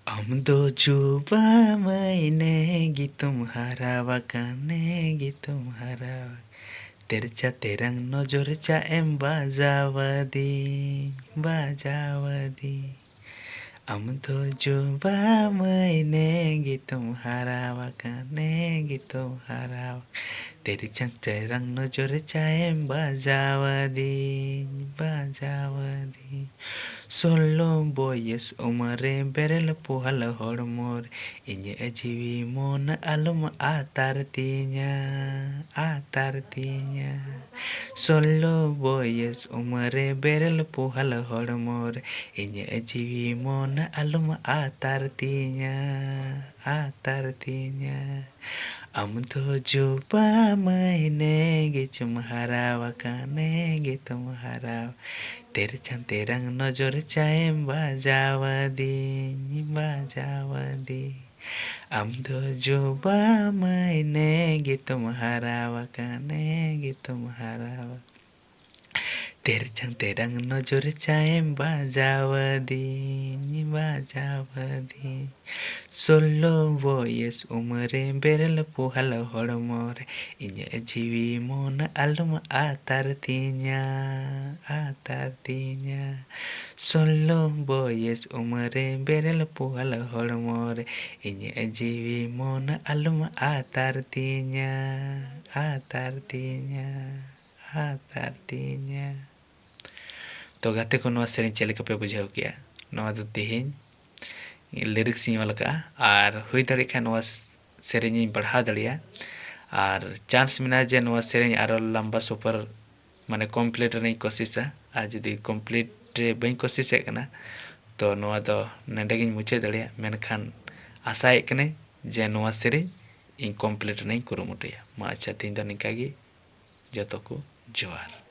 हम दो जुबा मैंने गी तुम्हारा वकाने गी तुम्हारा तेरचा तेरंग नजर चा एम बाजावदी बाजावदी हम दो जुबा मैंने गी तुम्हारा वकाने गी तुम्हारा तेरचा तेरंग नजर चा M बाजावदी बाजावदी Solo boyes umare berel puhal hormor Inye jiwi mon alum atartinya atartinya Solo boyes umare berel puhal hormor Inye jiwi mon alum atartinya atartinya हम तो जुबा मैंने गे तुम्हारा वकाने गे तुम्हारा तेरे चंद तेरंग नजर चाहे बाजावदी बाजावदी हम तो जुबा मैंने गे तुम्हारा वकाने गे तुम्हारा तेरे चंद तेरंग नजर चाहे बाजावदी बाजावदी Solo voices umare berel puhal hormor Inye jiwi mon alum atartinya atartinya Solo voices umare berel puhal hormor Inye jiwi mon alum atartinya atartinya atartinya तो गाते को नवा सेरें चले कपे बुझाव किया नवा तो तेहें लिरिक्स ᱤᱧ ᱚᱞ ᱟᱠᱟᱜᱼᱟ ᱟᱨ ᱦᱩᱭ ᱫᱟᱲᱮᱭᱟᱜ ᱠᱷᱟᱱ ᱱᱚᱣᱟ ᱥᱮᱨᱮᱧ ᱤᱧ ᱵᱟᱲᱦᱟᱣ ᱫᱟᱲᱮᱭᱟᱜᱼᱟ ᱟᱨ ᱪᱟᱱᱥ ᱢᱮᱱᱟᱜᱼᱟ ᱡᱮ ᱱᱚᱣᱟ ᱥᱮᱨᱮᱧ ᱟᱨᱚ ᱞᱟᱢᱵᱟ ᱥᱚᱯᱷᱚᱨ ᱢᱟᱱᱮ ᱠᱚᱢᱯᱞᱤᱴ ᱨᱮᱱᱟᱜ ᱤᱧ ᱠᱳᱥᱤᱥᱟ ᱟᱨ ᱡᱩᱫᱤ ᱠᱚᱢᱯᱞᱤᱴ ᱨᱮ ᱵᱟᱹᱧ ᱠᱳᱥᱤᱥᱮᱫ ᱠᱟᱱᱟ ᱛᱚ ᱱᱚᱣᱟ ᱫᱚ ᱱᱚᱸᱰᱮᱜᱤᱧ ᱢᱩᱪᱟᱹᱫ ᱫᱟᱲᱮᱭᱟᱜᱼᱟ ᱢᱮᱱᱠᱷᱟन ᱟᱥᱟᱭᱮᱫ ᱠᱟᱹᱱᱟᱹᱧ ᱡᱮ ᱱᱚᱣᱟ ᱥᱮᱨᱮᱧ ᱤᱧ ᱠᱚᱢᱯᱞᱤᱴ ᱨᱮᱱᱟᱜ ᱤᱧ ᱠᱩᱨᱩᱢᱩᱴᱩᱭᱟ ᱢᱟ ᱟᱪᱪᱷᱟ ᱛᱮᱦᱮᱧ ᱫᱚ ᱱᱤᱝᱠᱟ ᱜᱮ ᱡᱚᱛᱚ ᱠᱚ ᱡᱚᱦᱟᱨ